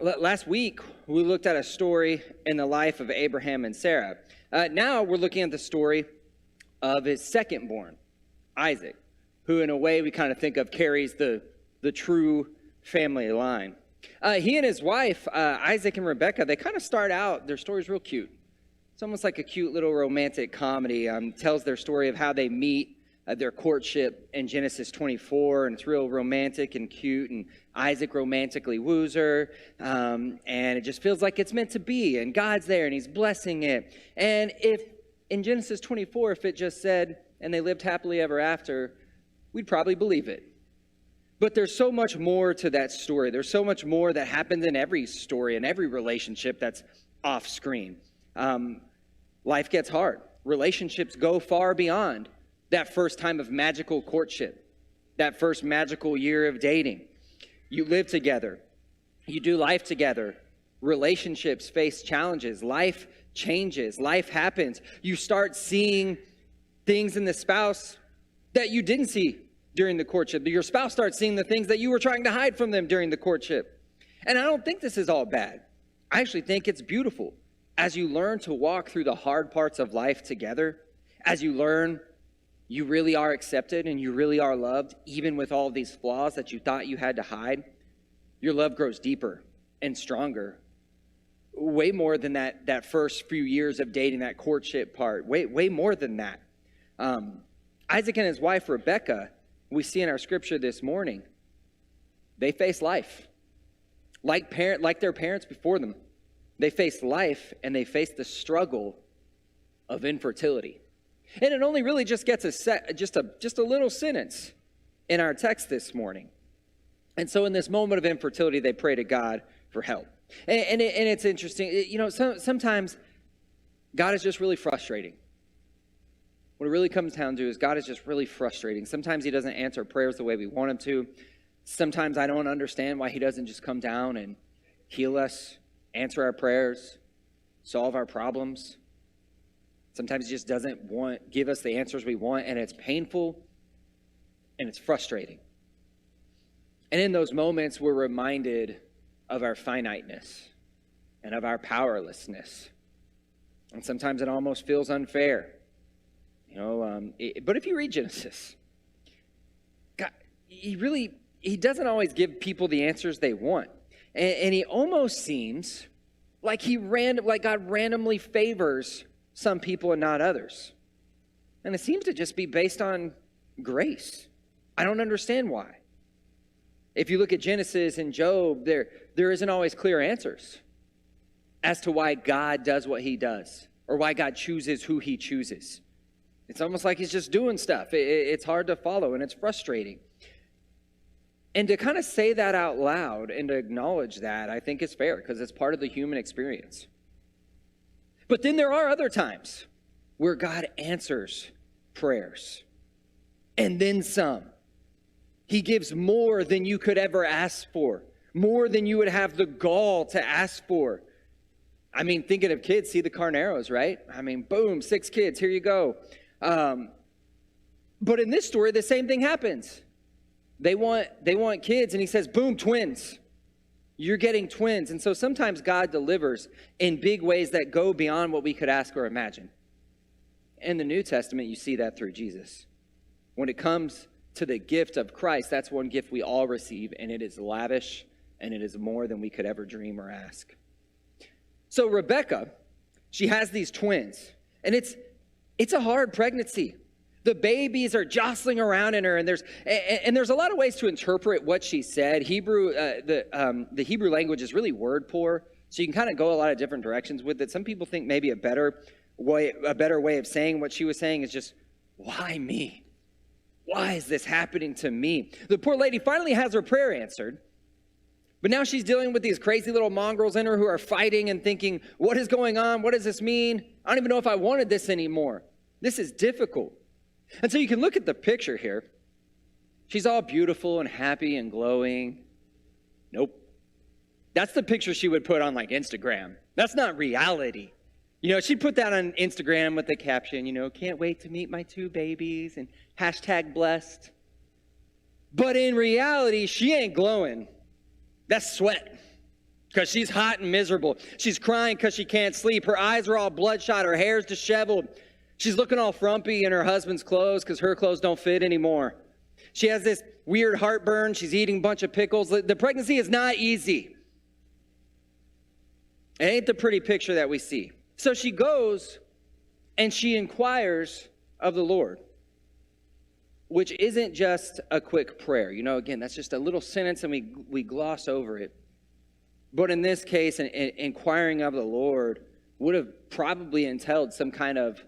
Last week, we looked at a story in the life of Abraham and Sarah. Now we're looking at the story of his second-born, Isaac, who in a way we kind of think of carries the true family line. He and his wife, Isaac and Rebecca, they kind of start out, their story's real cute. It's almost like a cute little romantic comedy. Tells their story of how they meet, their courtship in Genesis 24, and it's real romantic and cute, and Isaac romantically woos her, and it just feels like it's meant to be, and God's there, and he's blessing it. And if in Genesis 24, if it just said, and they lived happily ever after, we'd probably believe it. But there's so much more to that story. There's so much more that happens in every story, in every relationship that's off screen. Life gets hard. Relationships go far beyond that first time of magical courtship, that first magical year of dating. You live together. You do life together. Relationships face challenges. Life changes. Life happens. You start seeing things in the spouse that you didn't see during the courtship. Your spouse starts seeing the things that you were trying to hide from them during the courtship. And I don't think this is all bad. I actually think it's beautiful. As you learn to walk through the hard parts of life together, as you learn you really are accepted and you really are loved, even with all these flaws that you thought you had to hide, your love grows deeper and stronger. Way more than that first few years of dating, that courtship part. Way more than that. Isaac and his wife, Rebeca, we see in our scripture this morning, they face life. Like their parents before them. They face life and they face the struggle of infertility. And it only really just gets just a little sentence in our text this morning. And so in this moment of infertility, they pray to God for help. And it's interesting. Sometimes God is just really frustrating. What it really comes down to is God is just really frustrating. Sometimes he doesn't answer prayers the way we want him to. Sometimes I don't understand why he doesn't just come down and heal us, answer our prayers, solve our problems. Sometimes he just doesn't give us the answers we want, and it's painful and it's frustrating. And in those moments, we're reminded of our finiteness and of our powerlessness. And sometimes it almost feels unfair. But if you read Genesis, God, he doesn't always give people the answers they want. And he almost seems like God randomly favors some people and not others. And it seems to just be based on grace. I don't understand why. If you look at Genesis and Job, there isn't always clear answers as to why God does what he does or why God chooses who he chooses. It's almost like he's just doing stuff. It's hard to follow and it's frustrating. And to kind of say that out loud and to acknowledge that, I think is fair because it's part of the human experience. But then there are other times where God answers prayers and then some. He gives more than you could ever ask for, more than you would have the gall to ask for. I mean, thinking of kids, see the Carneros, right? I mean, boom, 6 kids, here you go. But in this story, the same thing happens. They want kids, and he says, boom, twins. You're getting twins. And so sometimes God delivers in big ways that go beyond what we could ask or imagine. In the New Testament, you see that through Jesus. When it comes to the gift of Christ, that's one gift we all receive, and it is lavish, and it is more than we could ever dream or ask. So Rebecca, she has these twins, and it's a hard pregnancy. The babies are jostling around in her, and there's a lot of ways to interpret what she said. The Hebrew language is really word poor, so you can kind of go a lot of different directions with it. Some people think maybe a better way of saying what she was saying is just, why me? Why is this happening to me? The poor lady finally has her prayer answered, but now she's dealing with these crazy little mongrels in her who are fighting and thinking, what is going on? What does this mean? I don't even know if I wanted this anymore. This is difficult. And so you can look at the picture here. She's all beautiful and happy and glowing. Nope. That's the picture she would put on like Instagram. That's not reality. She'd put that on Instagram with the caption, can't wait to meet my 2 babies and #blessed. But in reality, she ain't glowing. That's sweat. because she's hot and miserable. She's crying because she can't sleep. Her eyes are all bloodshot. Her hair's disheveled. She's looking all frumpy in her husband's clothes because her clothes don't fit anymore. She has this weird heartburn. She's eating a bunch of pickles. The pregnancy is not easy. It ain't the pretty picture that we see. So she goes and she inquires of the Lord, which isn't just a quick prayer. You know, again, that's just a little sentence and we gloss over it. But in this case, inquiring of the Lord would have probably entailed some kind of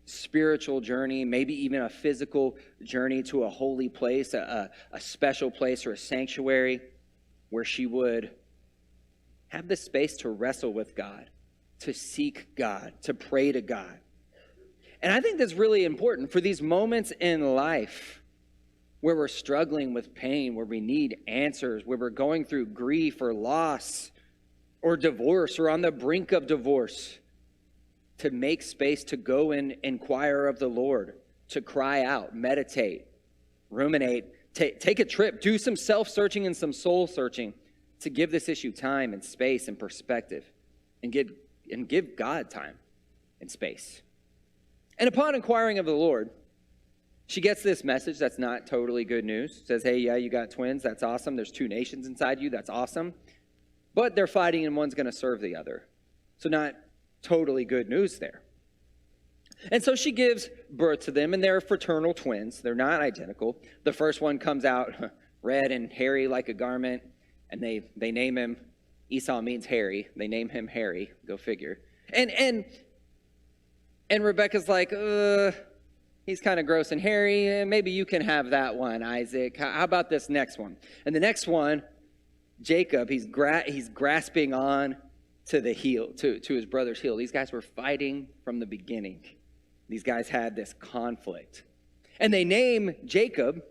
spiritual journey, maybe even a physical journey to a holy place, a special place or a sanctuary where she would have the space to wrestle with God, to seek God, to pray to God. And I think that's really important for these moments in life where we're struggling with pain, where we need answers, where we're going through grief or loss or divorce or on the brink of divorce, to make space to go and inquire of the Lord, to cry out, meditate, ruminate, take a trip, do some self-searching and some soul-searching to give this issue time and space and perspective and give God time and space. And upon inquiring of the Lord, she gets this message that's not totally good news. Says, hey, yeah, you got twins. That's awesome. There's 2 nations inside you. That's awesome. But they're fighting and one's going to serve the other. So not totally good news there. And so she gives birth to them, and they're fraternal twins. They're not identical. The first one comes out red and hairy like a garment, and they name him, Esau means hairy. They name him Harry. Go figure. And Rebecca's like, he's kind of gross and hairy. Maybe you can have that one, Isaac. How about this next one? And the next one, Jacob, he's grasping on to the heel, to his brother's heel. These guys were fighting from the beginning. These guys had this conflict. And they name him Jacob,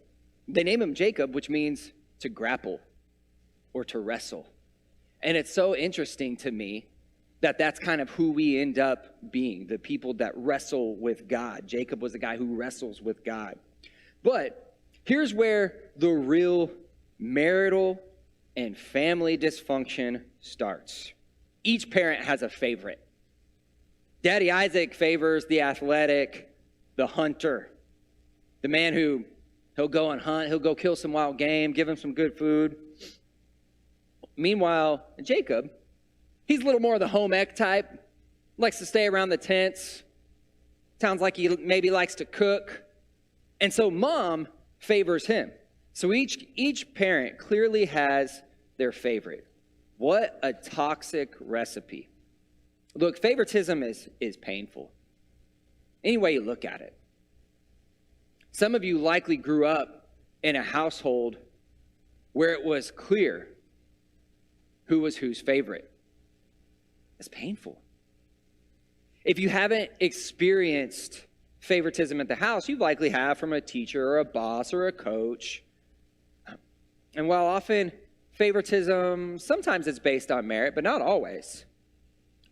which means to grapple or to wrestle. And it's so interesting to me that that's kind of who we end up being, the people that wrestle with God. Jacob was a guy who wrestles with God. But here's where the real marital and family dysfunction starts. Each parent has a favorite. Daddy Isaac favors the athletic, the hunter, the man who he'll go and hunt, he'll go kill some wild game, give him some good food. Meanwhile, Jacob, he's a little more of the home ec type, likes to stay around the tents, sounds like he maybe likes to cook. And so mom favors him. So each parent clearly has their favorite. What a toxic recipe. Look, favoritism is painful. Any way you look at it. Some of you likely grew up in a household where it was clear who was whose favorite. It's painful. If you haven't experienced favoritism at the house, you likely have from a teacher or a boss or a coach. And while often favoritism, sometimes it's based on merit, but not always.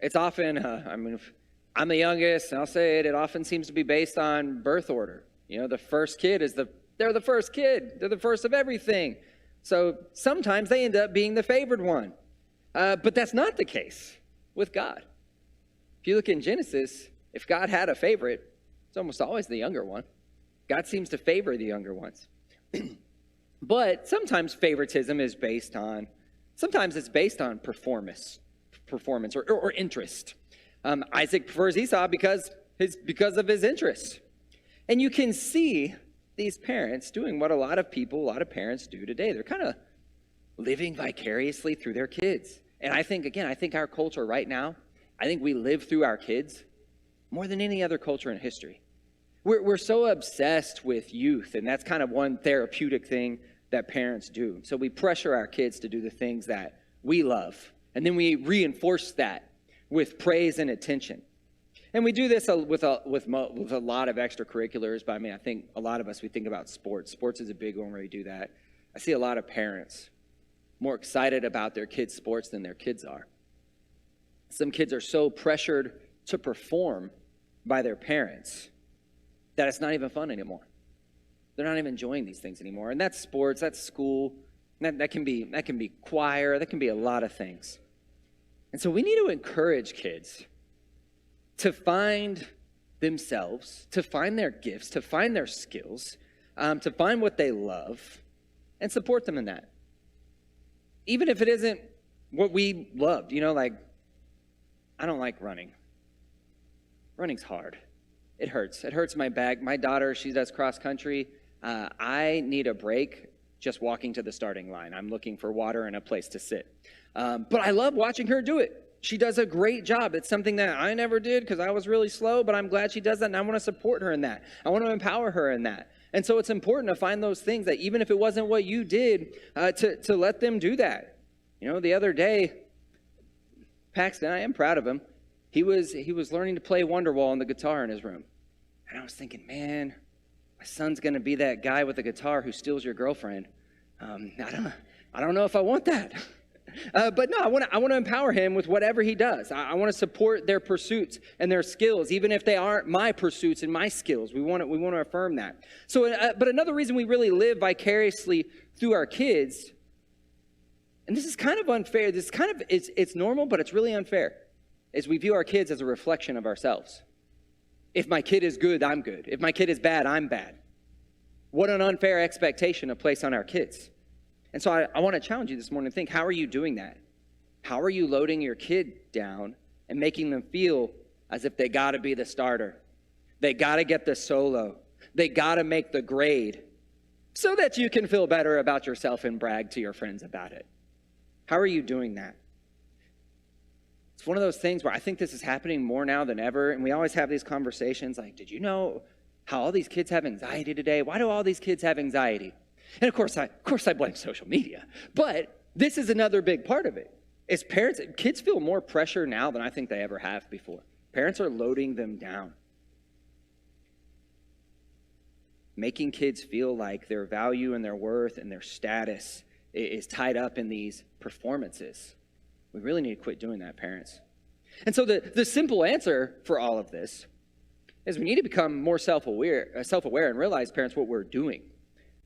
It's often, I'm the youngest, and I'll say it often seems to be based on birth order. You know, the first kid they're the first kid. They're the first of everything. So sometimes they end up being the favored one. But that's not the case with God. If you look in Genesis, if God had a favorite, it's almost always the younger one. God seems to favor the younger ones. But sometimes favoritism is based on performance or interest. Isaac prefers Esau because of his interests. And you can see these parents doing what a lot of parents do today. They're kind of living vicariously through their kids. And I think our culture right now, I think we live through our kids more than any other culture in history. We're so obsessed with youth, and that's kind of one therapeutic thing that parents do. So we pressure our kids to do the things that we love, and then we reinforce that with praise and attention. And we do this with a lot of extracurriculars, but I think a lot of us, we think about sports. Sports is a big one where we do that. I see a lot of parents more excited about their kids' sports than their kids are. Some kids are so pressured to perform by their parents that it's not even fun anymore. They're not even enjoying these things anymore. And that's sports, that's school, that can be choir, that can be a lot of things. And so we need to encourage kids to find themselves, to find their gifts, to find their skills, to find what they love, and support them in that. Even if it isn't what we loved, like, I don't like running. Running's hard. It hurts. It hurts my back. My daughter, she does cross country. I need a break just walking to the starting line. I'm looking for water and a place to sit. But I love watching her do it. She does a great job. It's something that I never did because I was really slow, but I'm glad she does that, and I want to support her in that. I want to empower her in that. And so it's important to find those things that even if it wasn't what you did, to let them do that. The other day, Paxton, I am proud of him. He was learning to play Wonderwall on the guitar in his room. And I was thinking, man, my son's going to be that guy with a guitar who steals your girlfriend. I don't know if I want that. But no, I want to empower him with whatever he does. I want to support their pursuits and their skills, even if they aren't my pursuits and my skills. We want to affirm that. So, but another reason we really live vicariously through our kids, and this is kind of unfair. This kind of it's normal, but it's really unfair. Is we view our kids as a reflection of ourselves. If my kid is good, I'm good. If my kid is bad, I'm bad. What an unfair expectation to place on our kids. And so I want to challenge you this morning to think, how are you doing that? How are you loading your kid down and making them feel as if they got to be the starter? They got to get the solo. They got to make the grade so that you can feel better about yourself and brag to your friends about it. How are you doing that? It's one of those things where I think this is happening more now than ever, and we always have these conversations like, did you know how all these kids have anxiety today? Why do all these kids have anxiety? And of course I blame social media, but this is another big part of it. As parents, kids feel more pressure now than I think they ever have before. Parents are loading them down, making kids feel like their value and their worth and their status is tied up in these performances. We really need to quit doing that, parents. And so the simple answer for all of this is we need to become more self-aware and realize, parents, what we're doing.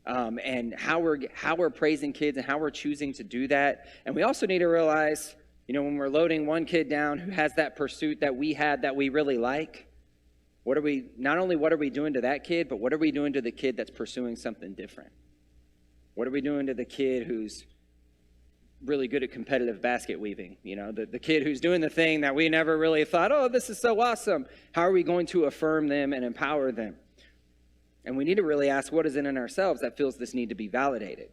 And how we're praising kids and how we're choosing to do that. And we also need to realize, when we're loading one kid down who has that pursuit that we had that we really like, not only what are we doing to that kid, but what are we doing to the kid that's pursuing something different? What are we doing to the kid who's really good at competitive basket weaving? The kid who's doing the thing that we never really thought, oh, this is so awesome. How are we going to affirm them and empower them? And we need to really ask, what is it in ourselves that feels this need to be validated?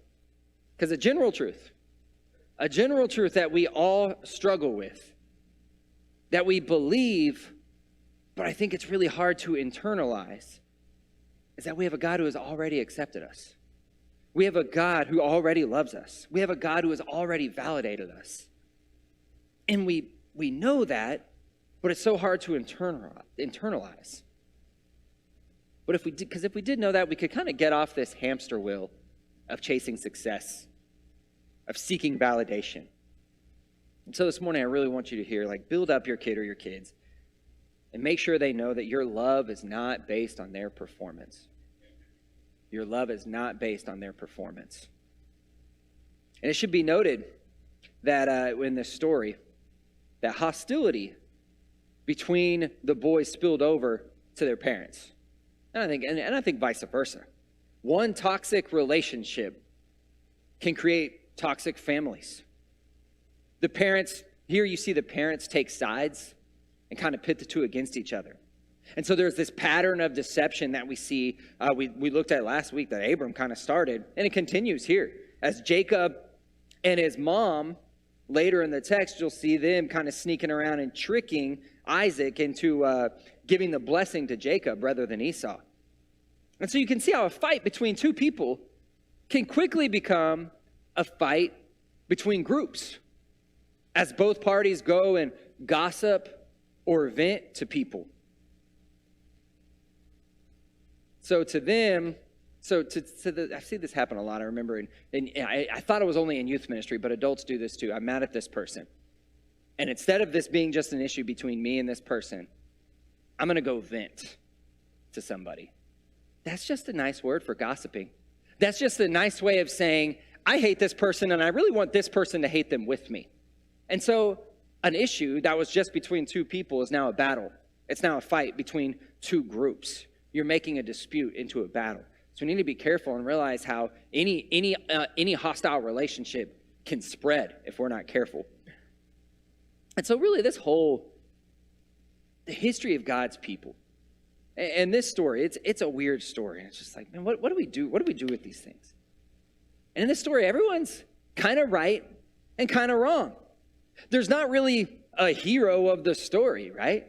Because a general truth that we all struggle with, that we believe, but I think it's really hard to internalize, is that we have a God who has already accepted us. We have a God who already loves us. We have a God who has already validated us. And we know that, but it's so hard to internalize. But if we did know that, we could kind of get off this hamster wheel of chasing success, of seeking validation. And so this morning, I really want you to hear, build up your kid or your kids and make sure they know that your love is not based on their performance. Your love is not based on their performance. And it should be noted that in this story, that hostility between the boys spilled over to their parents. And I think vice versa. One toxic relationship can create toxic families. Here you see the parents take sides and kind of pit the two against each other. And so there's this pattern of deception that we see. We looked at last week that Abram kind of started, and it continues here. As Jacob and his mom, later in the text, you'll see them kind of sneaking around and tricking Isaac into giving the blessing to Jacob rather than Esau. And so you can see how a fight between two people can quickly become a fight between groups as both parties go and gossip or vent to people. I see this happen a lot. I remember, and I thought it was only in youth ministry, but adults do this too. I'm mad at this person. And instead of this being just an issue between me and this person, I'm going to go vent to somebody. That's just a nice word for gossiping. That's just a nice way of saying, I hate this person and I really want this person to hate them with me. And so an issue that was just between two people is now a battle. It's now a fight between two groups. You're making a dispute into a battle. So we need to be careful and realize how any hostile relationship can spread if we're not careful. And so really the history of God's people, and this story, it's a weird story. It's just like, man, what do we do? What do we do with these things? And in this story, everyone's kind of right and kind of wrong. There's not really a hero of the story, right?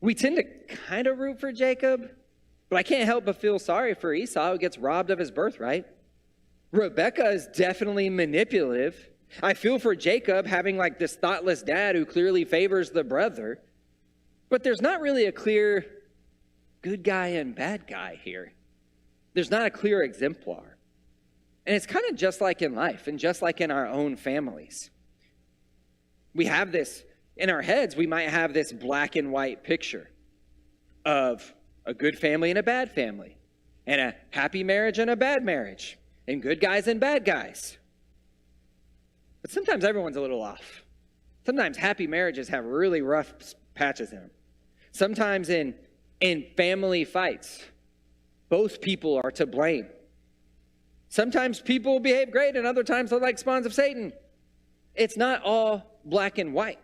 We tend to kind of root for Jacob, but I can't help but feel sorry for Esau, who gets robbed of his birthright. Rebecca is definitely manipulative. I feel for Jacob having like this thoughtless dad who clearly favors the brother. But there's not really a clear good guy and bad guy here. There's not a clear exemplar. And it's kind of just like in life and just like in our own families. We have this, in our heads, we might have this black and white picture of a good family and a bad family, and a happy marriage and a bad marriage, and good guys and bad guys. But sometimes everyone's a little off. Sometimes happy marriages have really rough patches in them. Sometimes in family fights, both people are to blame. Sometimes people behave great, and other times they're like spawns of Satan. It's not all black and white.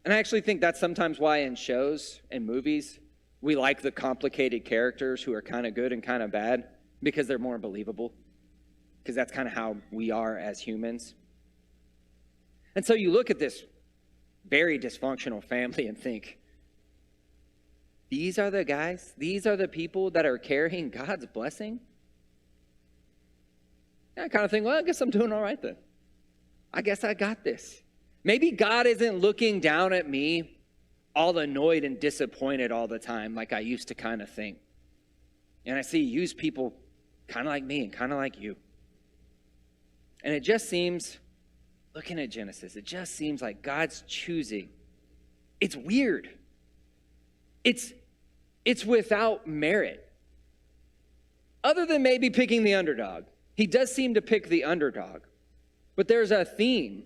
And I actually think that's sometimes why in shows and movies, we like the complicated characters who are kind of good and kind of bad, because they're more believable. Because that's kind of how we are as humans. And so you look at this very dysfunctional family and think, these are the guys, these are the people that are carrying God's blessing? And I kind of think, well, I guess I'm doing all right then. I guess I got this. Maybe God isn't looking down at me all annoyed and disappointed all the time like I used to kind of think. And I see you use people kind of like me and kind of like you. And it just seems, looking at Genesis, it just seems like God's choosing. It's weird. It's without merit. Other than maybe picking the underdog. He does seem to pick the underdog. But there's a theme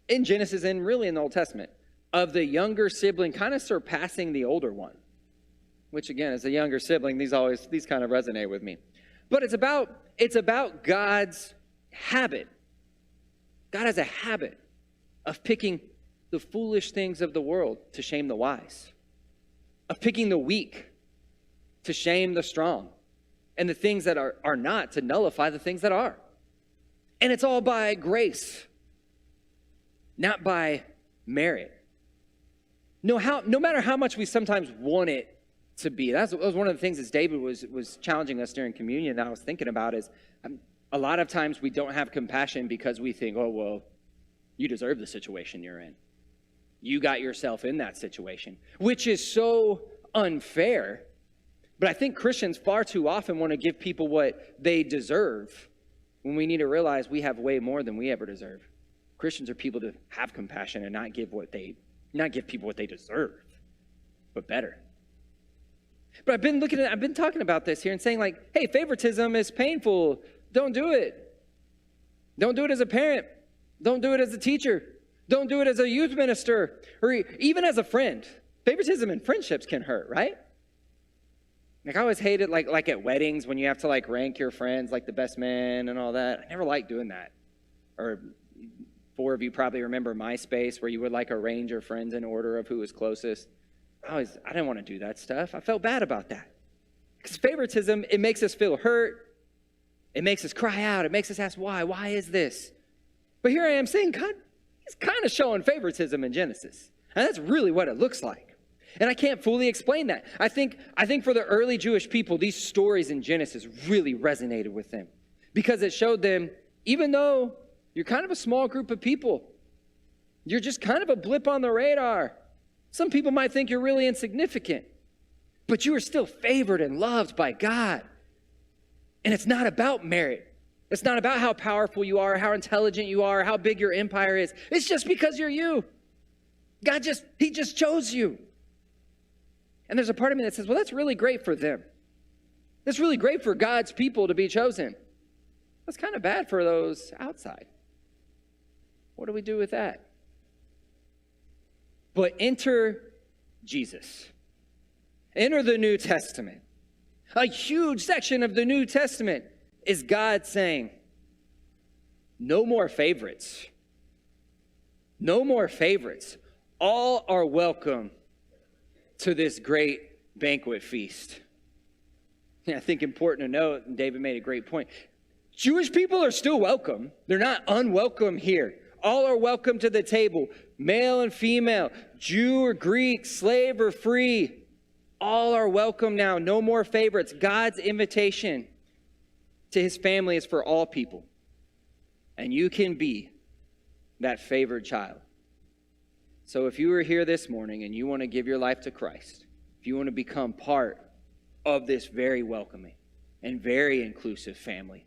in Genesis and really in the Old Testament of the younger sibling kind of surpassing the older one. Which again, as a younger sibling, these kind of resonate with me. But it's about God's habit. God has a habit of picking the foolish things of the world to shame the wise. Of picking the weak to shame the strong. And the things that are not to nullify the things that are. And it's all by grace, not by merit. No matter how much we sometimes want it to be. That was one of the things as David was challenging us during communion that I was thinking about is a lot of times we don't have compassion because we think, oh, well, you deserve the situation you're in. You got yourself in that situation, which is so unfair. But I think Christians far too often want to give people what they deserve when we need to realize we have way more than we ever deserve. Christians are people to have compassion and not give people what they deserve, but better. But I've been talking about this here and saying like, hey, favoritism is painful. Don't do it. Don't do it as a parent. Don't do it as a teacher. Don't do it as a youth minister or even as a friend. Favoritism in friendships can hurt, right? Like I always hated like at weddings when you have to like rank your friends like the best man and all that. I never liked doing that. Or 4 of you probably remember MySpace where you would like arrange your friends in order of who was closest. I didn't want to do that stuff. I felt bad about that. Because favoritism, it makes us feel hurt. It makes us cry out. It makes us ask why. Why is this? But here I am saying God, he's kind of showing favoritism in Genesis. And that's really what it looks like. And I can't fully explain that. I think for the early Jewish people, these stories in Genesis really resonated with them. Because it showed them, even though you're kind of a small group of people, you're just kind of a blip on the radar. Some people might think you're really insignificant. But you are still favored and loved by God. And it's not about merit. It's not about how powerful you are, how intelligent you are, how big your empire is. It's just because you're you. He just chose you. And there's a part of me that says, well, that's really great for them. That's really great for God's people to be chosen. That's kind of bad for those outside. What do we do with that? But enter Jesus. Enter the New Testament. A huge section of the New Testament is God saying, no more favorites. No more favorites. All are welcome to this great banquet feast. I think important to note, and David made a great point, Jewish people are still welcome. They're not unwelcome here. All are welcome to the table, male and female, Jew or Greek, slave or free. All are welcome now. No more favorites. God's invitation to his family is for all people. And you can be that favored child. So if you are here this morning and you want to give your life to Christ, if you want to become part of this very welcoming and very inclusive family,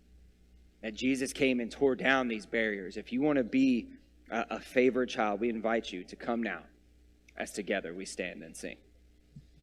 that Jesus came and tore down these barriers. If you want to be a favored child, we invite you to come now as together we stand and sing.